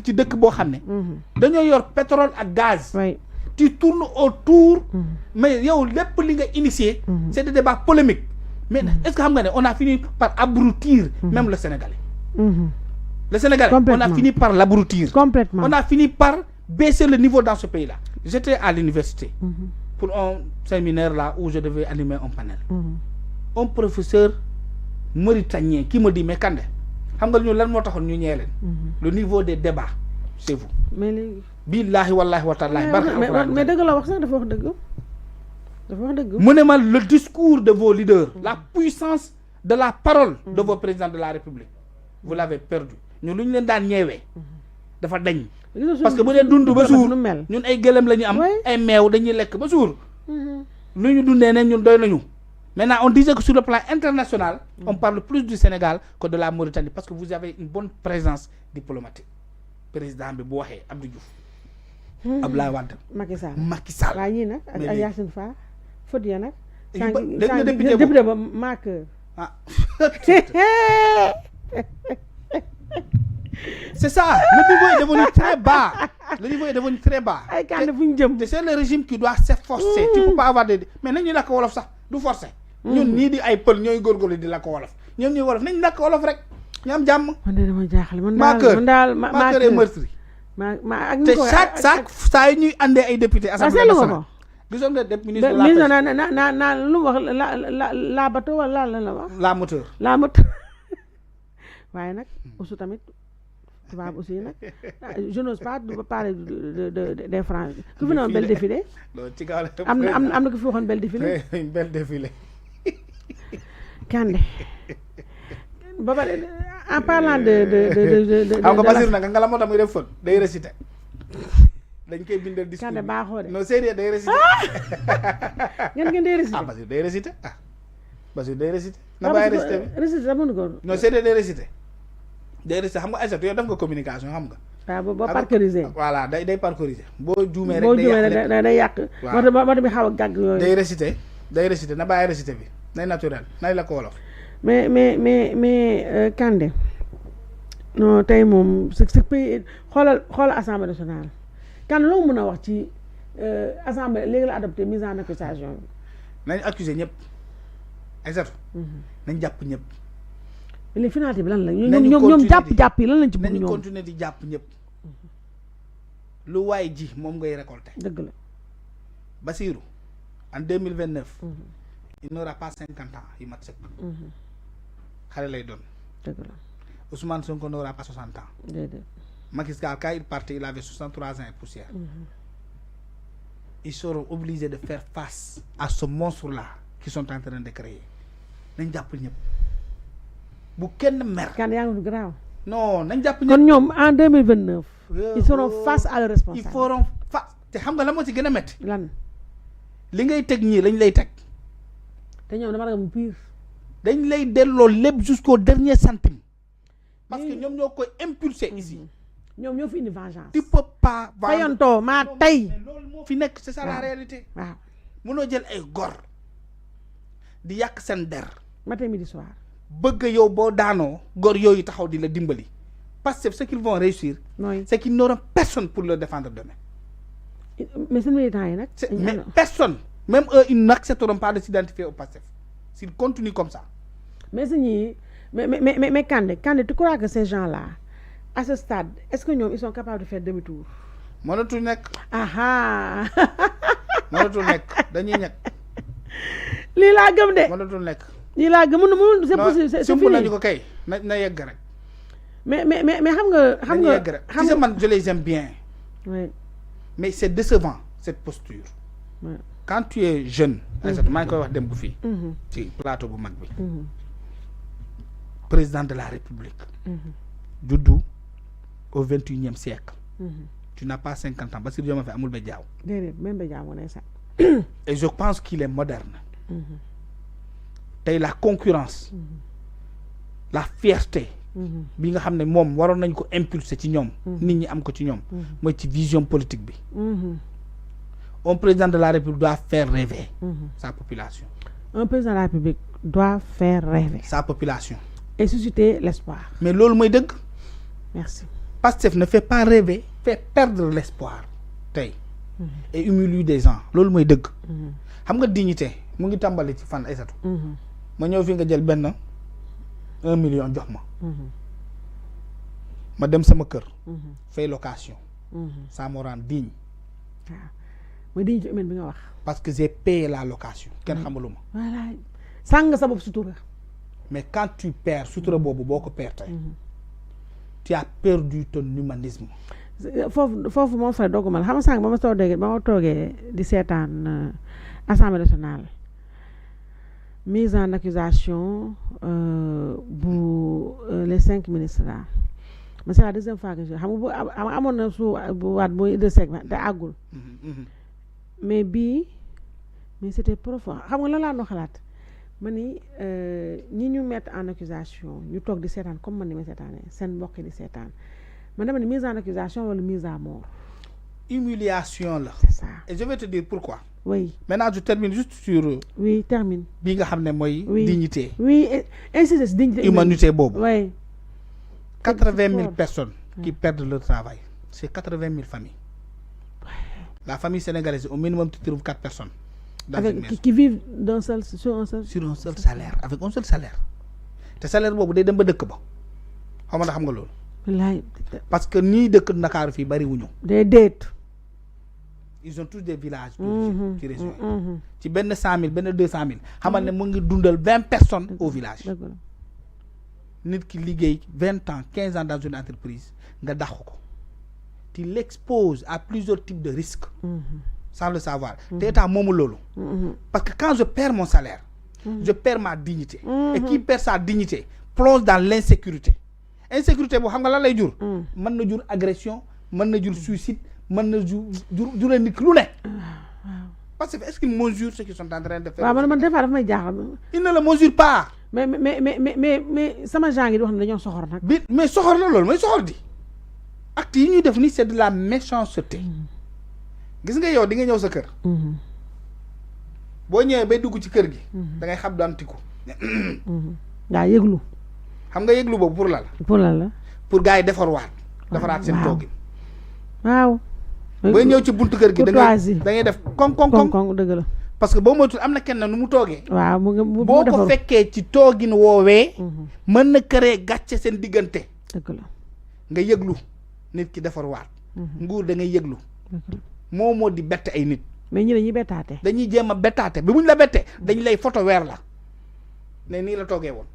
ci dëkk boo xam ne dañoo yor pétrole ak gaz tu tournes autour mais yow lépp li nga initié c'est des débats polémiques mais est-ce que xam nga ne on a fini par abrutir même le Sénégalais le Sénégalais on a fini par l'abrutir complètement on a fini par baisser le niveau dans ce pays-là. J'étais à l'université pour un séminaire là où je devais animer un panel un professeur mauritanien qui me dit mais Kandé xam nga ñu lan moo taxoon ñu ñee leen le niveau des débats chez vous mais léegi billahi wallahi wa ta'ala mais dëgg la wax sax dafa wax dëgg dafa wax dëgg mu ne ma le discours de vos leaders la puissance de la parole de vos présidents de la République vous l'avez perdu ñu lu ñu leen daan ñeewee dafa dañ parce que bu dee dund ba suur ñun ay gëlëm la ñu am ay meew dañuy lekk ba suur lu ñu dundee ne ñun doy nañu. Maintenant, on disait que sur le plan international, on parle plus du Sénégal que de la Mauritanie parce que vous avez une bonne présence diplomatique. Président bi bu waxee Abdou Diouf. Abdoulaye Wade. Macky Sall. waaw ñii nag ak Yacine Fall Fodia nag. dégg nga député ba ma cœur. ah. C'est ça, le niveau est devenu très bas. Le niveau est devenu très bas. C'est le régime qui doit s'efforcer. Tu peux pas avoir des... Mais nous, la wolof ça, du forcer. Ñun ñi di ay peul ñoy gorgolu di la ko wolof. Ñom ñi wolof nañ la ko wolof rek. Ñu am jamm. Man dama jaxal man daal ma kër meurtri. Ma ak ñiko chaque saa ñuy andé ay député assemblée nationale. Gisoon nga ministre de la pêche. Na lu wax la bateau wala la wax. La moteur. La moteur. Waaye nag aussi tamit tubaab aussi nag je n'ose pas parler des francs ku fi noonu bel défilé am na ku fi waxoon bel défilé bel défilé Kandé ba pare en parlant de xam nga Basir nag nga la moo tax muy def fën day réciter dañ koy bindal discours Kandé baaxoo de non sérieux day réciter ngeen day réciter Basir day réciter Basir day réciter na bàyyi réciter bi réciter mënu ko non sérieux day réciter day réciter xam nga Aïssatou yow def nga communication xam nga waaw boo parcourir voilà day parcourir boo juumee rek day yàq moo tax bi xaw a gàgg yooyu day réciter na bàyyi réciter bi nay naturel nay la ko wolof mais Kandé non tey moom ce pays xoolal assemblée nationale Kandé loo mën a wax ci assemblée léegi la adopté mise en accusation nañ accuser ñëpp Aïssatou nañ jàpp ñëpp les finalité bi lan la ñoom jàpp yi lan lañ ci bëgg ñoom nañu continuer di jàpp ñëpp lu waay ji moom ngay récolter dëgg la Bassirou en 2029 il n'aura pas 50 ans yu mat sëkk xale lay doon dëgg la Ousmane Sonko n'aura pas 60 ans déedéet Macky Sall quand il partait il avait 63 ans et poussière ils seront obligés de faire face à ce monstre là qu'ils sont en train de créer nañ jàpp ñëpp bu kenn mer kan yaa ngi grave non nañ jàpp ñëpp kon ñoom en 2029 ils seront face à leurs responsables ils feront face te xam nga la moo ci gën a métti lan li ngay teg ñii lañ lay teg te ñoom dama ragal mu pire dañ lay delloo lépp jusqu'au dernier centime parce que ñoom ñoo koy impulser ici ñoom ñoo fi indi vengeance tu peux pas fayantoo maa tey loolu moo fi nekk c'est ça la réalité waaw mënoo jël ay gor di yàq seen der matin midi soir bëgg yow boo daanoo gor yooyu taxaw di la dimbali parce que ce qu'ils vont réussir c'est qu'ils n'auront personne pour le défendre demain mais seen militants yi nag mais personne même eux ils n'accepteront pas de s'identifier au Pastef s'ils continuent comme ça mais ñii mais Kandé tu crois que ces gens-là à ce stade est-ce que ñoom ils sont capables de faire demi-tour mënatul nekk aha mënatul nekk dañuy ñekk lii laa gëm de mënatul nekk lii laa gëm mënu c'est possible c'est fini nañu ko kay na yegg rek mais xam nga man je les aime bien oui mais c'est décevant cette posture quand tu es jeune maa ngi koy wax dem bu fii ci plateau bu mag bi président de la République juddu au 21e siècle tu n'as pas 50 ans Bassirou Diomaye Faye amul ba jaaw déedéet même ba jaaw moo ne sax et je pense qu'il est moderne tey la concurrence la fierté bi nga xam ne moom waroon nañ ko impulser ci ñoom nit ñi am ko ci ñoom mooy ci vision politique bi un président de la République doit faire rêver sa population un président de la République doit faire rêver sa population et susciter l'espoir mais loolu mooy dëgg merci Pastef ne fait pas rêver, fait perdre l'espoir tey et humilie des gens loolu mooy dëgg xam nga dignité mu ngi tàmbali ci fan Aïssatou ma ñëw fi nga jël benn 1 million jox ma ma dem sama kër fay location ça me rend digne mooy dignité humaine bi nga wax parce que j'ai payé la location kenn xamaluma voilà sàng sa bopp sutura mais quand tu perds sutura boobu boo ko perdre tey tu as perdu ton humanisme foofu moom fa doggumal xam nga sànq ba ma toogee di seetaan assemblée nationale mise en accusation bu les 5 ministres là mais c'est la deuxième fois que je xam nga amoon na su bu waat bu de segment te àggul mais bii mais c'était profond xam nga lan laa doon xalaat ma ni ñi ñu mettre en accusation ñu toog di seetaan comme man ni ma seetaanee seen mbokk di seetaan man dama ni mise en accusation wala mise à mort. Humiliation là. C'est ça. Et je vais te dire pourquoi. Oui. Maintenant je termine juste sur. Oui, termine. Bi nga xam ne mooy. Dignité. Oui, insiste sur dignité. Humanité boobu. Oui. 80 000 personnes qui perdent leur travail. C'est 80 000 familles. La famille sénégalaise, au minimum, tu trouves 4 personnes. Qui vivent sur un seul salaire. Avec un seul salaire. Le salaire boobu day dem ba dëkk ba. Xaw ma ndax xam nga loolu. Parce que ni dëkk Ndakaaru fii bari wuñu. Ils ont tous des villages. ci région yi. ci benn 100 000 benn 200 000. xamal ne mu ngi dundal 20 personnes au village. nit ki liggéey 20 ans 15 ans dans une entreprise nga dàq ko. tu l'exposes à plusieurs types de risques. Sans le savoir. te état moomu loolu. parce que quand je perds mon salaire. je perds ma dignité. et qui perd sa dignité plonge dans l'insécurité. Insécurité boo xam nga lan lay jur. mën na jur agression mën na jur suicide mën na juree nit lu ne. parce que est-ce qu'ils mesurent ce qu'ils sont en train de faire. waaw man des fois dafa may jaaxal. ils ne le mesurent pas. mais sama genre yi di wax ne dañoo soxor nag. mais soxor la loolu mooy soxor di. acte yi ñuy def nii c'est de la méchanceté. gis nga yow di nga ñëw sa kër. boo ñëwee bay dugg ci kër gi. da ngay xam daan tiku. daa yëglu. xam nga yëglu boobu pour la la. pour la la. pour gars yi defaraat seen toogin. waaw. booy ñëw ci buntu kër gi da ngay def koŋ dëgg la. parce que boo moytul am na kenn nu mu toogee. waaw boo ko fekkee ci toogin woowee. mën na këree gàcce seen diggante. dëgg la. nga yëglu nit ki defarwaat. nguur da ngay yëglu. moo di bett ay nit. mais ñi dañuy bettaate. dañuy jéem a bettaate bi muñ la bettee dañ lay photo weer la ne nii la toogee woon.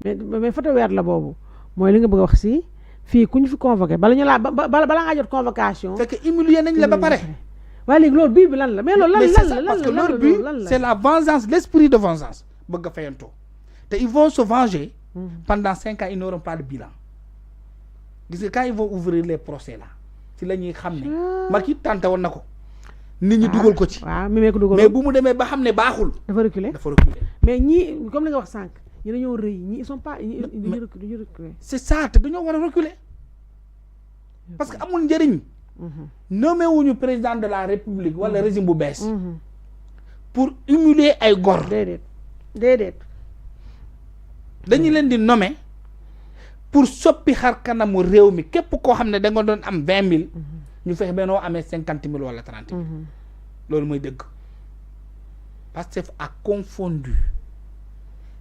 mais photo weer la boobu mooy li nga bëgg a wax si fii ku ñu fi convoqué bala ñu laa bala ngaa jot convocation. fekk humilier nañ la ba pare. waaye léegi loolu bii bi lan la mais loolu lan la parce que leur but c'est la vengeance l'esprit de vengeance bëgg a fayantoo te ils vont se venger. pendant 5 ans ils n'auront pas de bilan. gis nga quand ils vont ouvrir les procès là ci la ñuy xam ne. Macky tànte woon na ko. nit ñi dugal ko ci. waaw mi ko dugal mais bu mu demee ba xam ne baaxul. dafa reculer mais ñii comme li nga wax sànq. ñu dañoo rëy ñi ils sont pas duñu reculer. c'est ça te dañoo war a reculer parce que amul njëriñ. nommé wuñu président de la république wala régime bu bees. pour humilier ay gor. déedéet. dañu leen di nommer pour soppi xar kanamu réew mi képp koo xam ne da nga doon am 20 000. ñu fexe ba noo amee 50 000 wala 30 000. loolu mooy dëgg. Pastef a confondu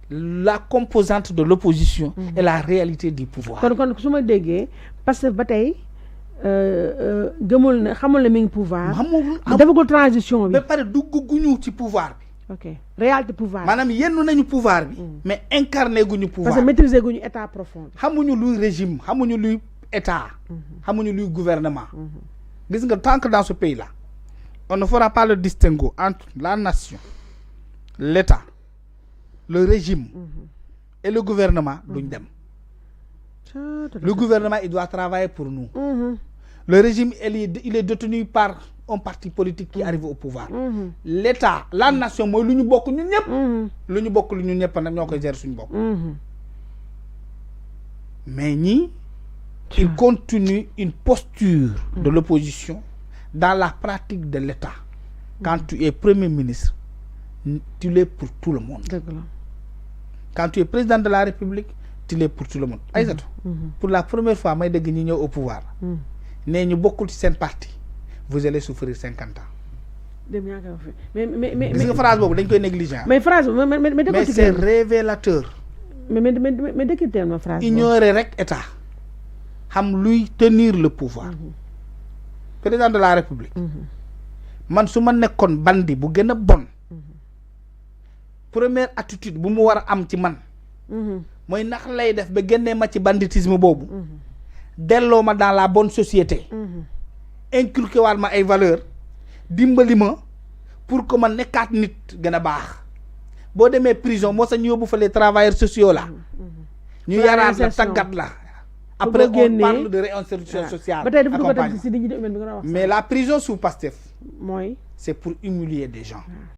la composante de l'opposition et la réalité du pouvoir. kon su ma déggee Pastef ba tey gëmul ne xamul ne mi ngi pouvoir. defagul transition bi. ba pare dugguñu ci pouvoir bi. ok réalité pouvoir bi. maanaam yenn nañu pouvoir bi. mais incarné guñu pouvoir. parce que maîtriser guñu état profond. xamuñu luy régime xamuñu luy état. xamuñu luy gouvernement. gis nga tant que dans ce pays là on ne fera pas le distinguo entre la nation l'état le régime et le gouvernement duñ dem. Le gouvernement il doit travailler pour nous. Le régime il est détenu par un parti politique qui arrive au pouvoir. L'état la nation mooy lu ñu bokk ñun ñëpp. lu ñu bokk lu ñun ñëpp nag ñoo koy gérer suñu bopp. mais ñii il continue une posture de l'opposition dans la pratique de l'état. Quand tu es premier ministre tu l'es pour tout le monde. Quand tu es président de la République stylé pour tout le monde. Aïssatou, pour la première fois may dégg ñi ñëw au pouvoir. nee ñu bokkul ci seen parti vous allez souffrir 50 ans. mais gis nga phrase boobu dañ koy négligent. mais phrase mais c'est révélateur. mais décrypter ma phrase. ignorer rek état xam luy tenir le pouvoir. président de la république. man su ma nekkoon bandi bu gën a bon. première attitude bu mu war a am ci man. mooy nax lay def ba génnee ma ci banditisme boobu. delloo ma dans la bonne société. inculqué waat ma ay valeurs. dimbali ma pour que ma nekkaat nit gën a baax. boo demee prison moo sax ñu yóbbu fa les travailleurs sociaux là. ñu yaraat la tàggat la. après on parle de réinsertion sociale. mais la prison sous Pastef. mooy c'est pour humilier des gens.